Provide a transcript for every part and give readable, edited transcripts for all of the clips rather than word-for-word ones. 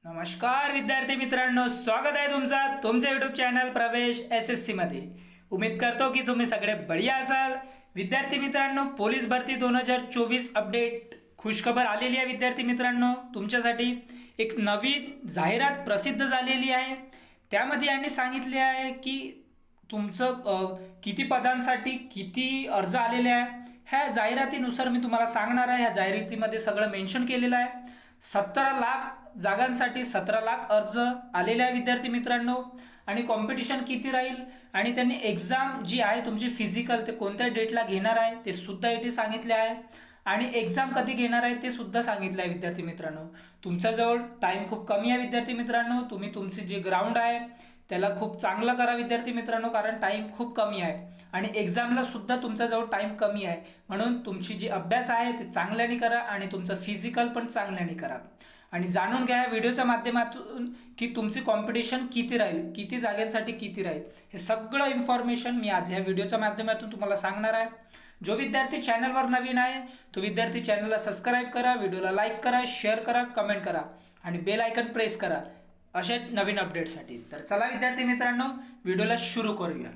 नमस्कार विद्यार्थी मित्रांनो, स्वागत आहे तुमच्या यूट्यूब चॅनल प्रवेश SSC मध्ये। उम्मीद करतो की तुम्ही सगळे बढिया असाल। विद्यार्थी मित्रांनो, पोलीस भरती 2024 अपडेट खुशखबर आलेली आहे। विद्यार्थी मित्रांनो, तुमच्यासाठी एक नवीन जाहिरात प्रसिद्ध झालेली आहे। त्यामध्ये यांनी सांगितले आहे की तुमचं किती पदांसाठी किती अर्ज आलेले आहे। ह्या जाहिरातीनुसार मी तुम्हाला सांगणार आहे। ह्या जाहिरातीमध्ये सगळं मेन्शन केलेलं आहे। 17 लाख जागांसाठी 17 लाख अर्ज आलेले आहे विद्यार्थी मित्रांनो। आणि कॉम्पिटिशन किती राहील आणि त्यांनी एक्झाम जी आहे तुमची फिजिकल ते कोणत्या डेटला घेणार आहे ते सुद्धा इथे सांगितले आहे। आणि एक्झाम कधी घेणार आहे ते सुद्धा सांगितलं आहे विद्यार्थी मित्रांनो। तुमच्याजवळ टाइम खूप कमी आहे विद्यार्थी मित्रांनो। तुम्ही तुमचे जे ग्राउंड आहे त्याला खूप चांगलं करा विद्यार्थी मित्रांनो, कारण टाइम खूप कमी आहे आणि एक्झामला सुद्धा तुमच्याजवळ टाइम कमी आहे। म्हणून तुमची जी अभ्यास आहे ते चांगल्याने करा आणि तुमचं फिजिकल पण चांगल्याने करा। आणि जाणून घ्या व्हिडिओच्या माध्यमातून की तुमची कॉम्पिटिशन किती राहील, किती जागांसाठी किती राहील। हे सगळं इन्फॉर्मेशन मी आज ह्या व्हिडिओच्या माध्यमातून तुम्हाला सांगणार आहे। जो विद्यार्थी चॅनलवर नवीन आहे तो विद्यार्थी चॅनलला सबस्क्राईब करा, व्हिडिओला लाईक करा, शेअर करा, कमेंट करा आणि बेल आयकन प्रेस करा अशा नवीन अपडेटसाठी। तर चला विद्यार्थी मित्रांनो, व्हिडिओला सुरू करूया।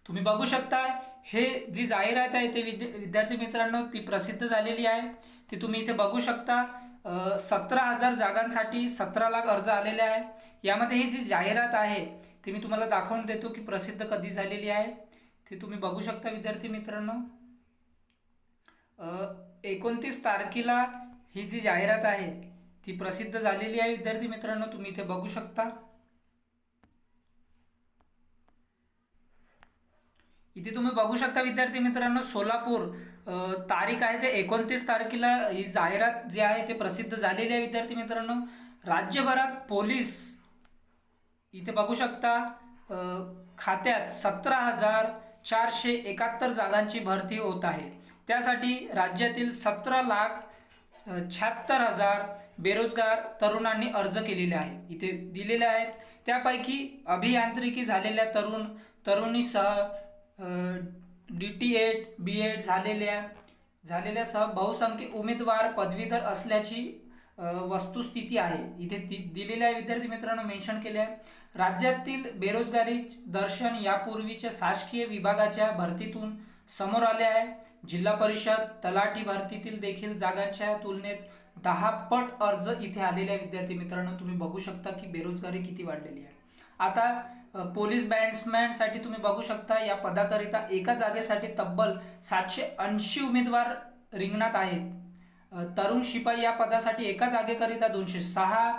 तुम्ही बघू शकता हे जी जाहिरात आहे ते विद्यार्थी मित्रांनो ती प्रसिद्ध झालेली आहे। ती तुम्ही इथे बघू शकता। 17,000 जागांसाठी 17 लाख अर्ज आलेले आहे। यामध्ये ही जी जाहिरात आहे ती मी तुम्हाला दाखवून देतो की प्रसिद्ध कधी झालेली आहे। ती तुम्ही बघू शकता विद्यार्थी मित्रांनो। 29 तारखेला ही जी जाहिरात आहे ती प्रसिद्ध झालेली आहे विद्यार्थी मित्रांनो। तुम्ही इथे बघू शकता। इथे तुम्ही बघू शकता विद्यार्थी मित्रांनो, सोलापूर तारीख आहे ते 29 तारखेला ही जाहिरात जी आहे ते प्रसिद्ध झालेली आहे विद्यार्थी मित्रांनो। राज्यभरात पोलीस इथे बघू शकता खात्यात 17,471 जागांची भरती होत आहे। त्यासाठी राज्यातील 17,76,000 बेरोजगार तरुणांनी अर्ज केलेले आहे। इथे दिलेले आहे त्यापैकी अभियांत्रिकी झालेल्या तरुणीसह DT8 B.Ed झालेल्यासह बहुसंख्य उमेदवार पदवीधर असल्याची वस्तुस्थिती आहे। इथे दिलेले आहे विद्यार्थी मित्रांनो, मेन्शन केले आहे। राज्यातील बेरोजगारी दर्शन यापूर्वीच्या शासकीय विभागाच्या भरतीतून समोर आले आहे। जिल्हा परिषद तलाठी भरतीतील देखील जागांच्या तुलनेत 10 पट अर्ज इथे आलेले आहे विद्यार्थी मित्रांनो। तुम्ही बघू शकता की बेरोजगारी किती वाढलेली आहे। आता पोलीस बॅट्समॅन साठी तुम्ही बघू शकता या पदाकरिता एका जागेसाठी तब्बल 780 उमेदवार रिंगणात आहेत। तरुण शिपाई या पदासाठी एका जागेकरिता 206,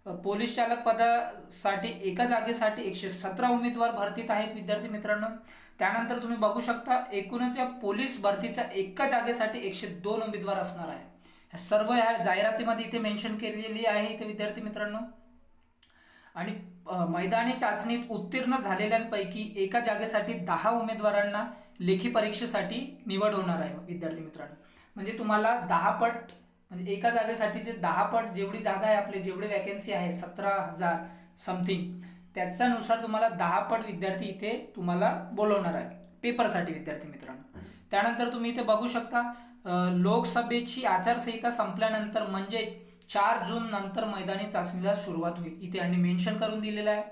पोलीस चालक पदासाठी एका जागेसाठी 117 उमेदवार भरतीत आहेत विद्यार्थी मित्रांनो। त्यानंतर तुम्ही बघू शकता एकूणच या पोलीस भरतीच्या एका जागेसाठी 102 उमेदवार असणार आहे। सर्व या जाहिरातीमध्ये इथे मेन्शन केलेली आहे इथे विद्यार्थी मित्रांनो। आणि मैदानी चाचणीत उत्तीर्ण झालेल्यांपैकी एका जागेसाठी 10 उमेदवारांना लेखी परीक्षेसाठी निवड होणार आहे विद्यार्थी मित्रांनो। म्हणजे तुम्हाला 10 पट म्हणजे एका जागेसाठी जे 10 पट जेवढी जागा आहे आपले जेवढे वॅकन्सी आहे 17,000 समथिंग, त्याच्यानुसार तुम्हाला 10 पट विद्यार्थी इथे तुम्हाला बोलवणार आहे पेपरसाठी विद्यार्थी मित्रांनो। त्यानंतर तुम्ही इथे बघू शकता लोकसभेची आचारसंहिता संपल्यानंतर म्हणजे 4 जून नंतर मैदानी चाचणीला सुरुवात होईल। इथे यांनी मेन्शन करून दिलेलं आहे।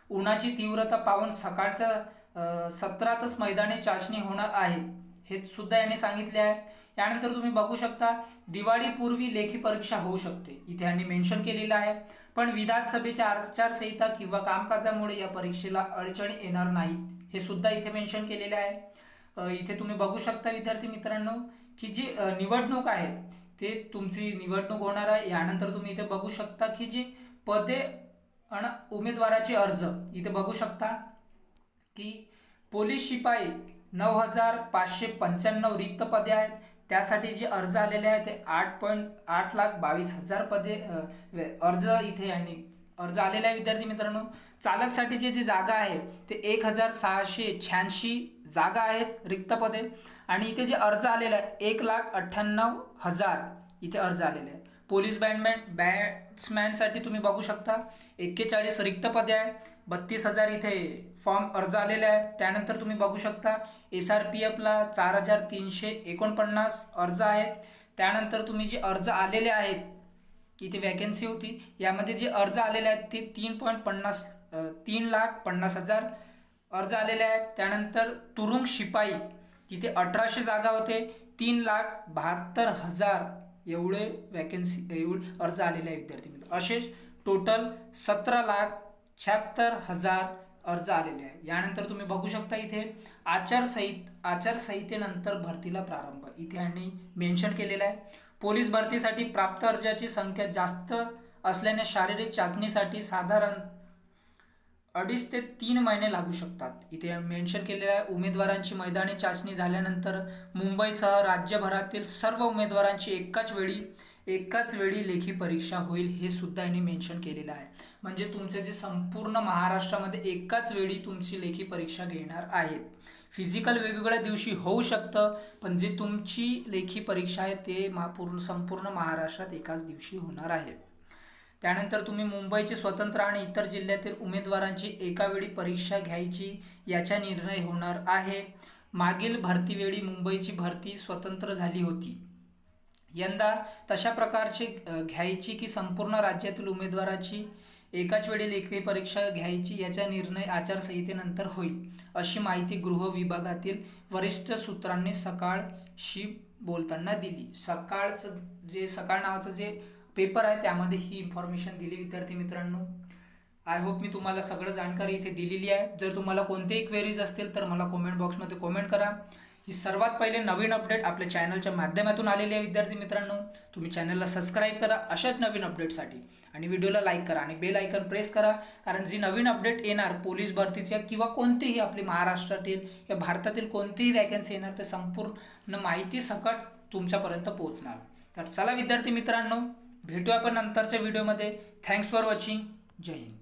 उन्हाची तीव्रता पाहून सकाळच्या सत्रातच मैदानी चाचणी होणार आहे हे सुद्धा यांनी सांगितले आहे। यानंतर तुम्ही बघू शकता दिवाळीपूर्वी लेखी परीक्षा होऊ शकते इथे यांनी मेन्शन केलेलं आहे। पण विधानसभेच्या आचारसंहिता किंवा कामकाजामुळे या परीक्षेला अडचणी येणार नाहीत हे सुद्धा इथे मेन्शन केलेले आहे। इथे तुम्ही बघू शकता विद्यार्थी मित्रांनो की जी निवडणूक आहे ते तुमची निवडणूक होणार आहे। यानंतर तुम्ही इथे बघू शकता की जी पदे आणि उमेदवाराचे अर्ज इथे बघू शकता की पोलीस शिपाई 9,595 रिक्त पदे आहेत। त्यासाठी जे अर्ज आलेले आहेत ते 8,22,000 पदे अर्ज इथे यांनी अर्ज आलेले आहे विद्यार्थी मित्रांनो। चालकसाठी जी जागा आहे ते 1,686 जागा आहेत रिक्त पदे। आणि इथे जे अर्ज आलेले आहे 1,98,000 इथे अर्ज आलेले आहे। पोलीस बॅट्समॅनसाठी तुम्ही बघू शकता 41 रिक्त पदे आहे, 32,000 इथे फॉर्म अर्ज आलेले आहे। त्यानंतर तुम्ही बघू शकता SRPFला 4,349 अर्ज आहेत। त्यानंतर तुम्ही जे अर्ज आलेले आहेत इथे वॅकन्सी होती. यामध्ये जे अर्ज आलेले आहेत ते 3,50,000 अर्ज आलेले आहेत. त्यानंतर तुरुंग शिपाई तिथे 1,800 जागा होते. 3,72,000 एवढे अर्ज आलेले आहे विद्यार्थी मित्र. असेच टोटल 17,76,000 अर्ज आलेले आहे. यानंतर तुम्ही बघू शकता इथे आचारसंहितेनंतर भरतीला प्रारंभ इथे आणि मेन्शन केलेलं आहे. पोलीस भरतीसाठी प्राप्त अर्जाची संख्या जास्त असल्याने शारीरिक चाचणीसाठी साधारण 2.5 ते 3 महिने लागू शकतात. इथे मेन्शन केलेलं आहे. उमेदवारांची मैदानी चाचणी झाल्यानंतर मुंबईसह राज्यभरातील सर्व उमेदवारांची एकाच वेळी लेखी परीक्षा होईल, हे सुद्धा यांनी मेन्शन केलेलं आहे. म्हणजे तुमचे जे संपूर्ण महाराष्ट्रामध्ये एकाच वेळी तुमची लेखी परीक्षा घेणार आहेत. फिजिकल वेगवेगळ्या दिवशी होऊ शकतं, पण जे तुमची लेखी परीक्षा आहे ते संपूर्ण महाराष्ट्रात एकाच दिवशी होणार आहे. त्यानंतर तुम्ही मुंबईचे स्वतंत्र आणि इतर जिल्ह्यातील उमेदवारांची एकावेळी परीक्षा घ्यायची याचा निर्णय होणार आहे. मागील भरतीवेळी मुंबईची भरती स्वतंत्र झाली होती. यंदा तशा प्रकारचे घ्यायची की संपूर्ण राज्यातील उमेदवाराची एकाच वेळी लेखी परीक्षा घ्यायची याचा निर्णय आचारसंहितेनंतर होईल, अशी माहिती गृह विभागातील वरिष्ठ सूत्रांनी सकाळशी बोलताना दिली. सकाळ नावाचं जे पेपर आहे त्यामध्ये ही इन्फॉर्मेशन दिली विद्यार्थी मित्रांनो. आय होप मी तुम्हाला सगळं जाणकारी इथे दिलेली आहे. जर तुम्हाला कोणतेही क्वेरीज असतील तर मला कॉमेंट बॉक्समध्ये कॉमेंट करा. ही सर्वात पहिले नवीन अपडेट आपल्या चॅनलच्या माध्यमातून आलेली आहे विद्यार्थी मित्रांनो. तुम्ही चॅनलला सबस्क्राईब करा अशाच नवीन अपडेटसाठी आणि व्हिडिओला लाईक करा आणि बेल आयकन प्रेस करा, कारण जी नवीन अपडेट येणार पोलीस भरतीच्या किंवा कोणतेही आपली महाराष्ट्रातील या भारतातील कोणतीही वॅकन्सी येणार ते संपूर्ण माहिती सकट तुमच्यापर्यंत पोहोचणार. तर चला विद्यार्थी मित्रांनो, भेटूया आपण नंतरच्या व्हिडिओमध्ये. Thanks for watching. जय हिंद.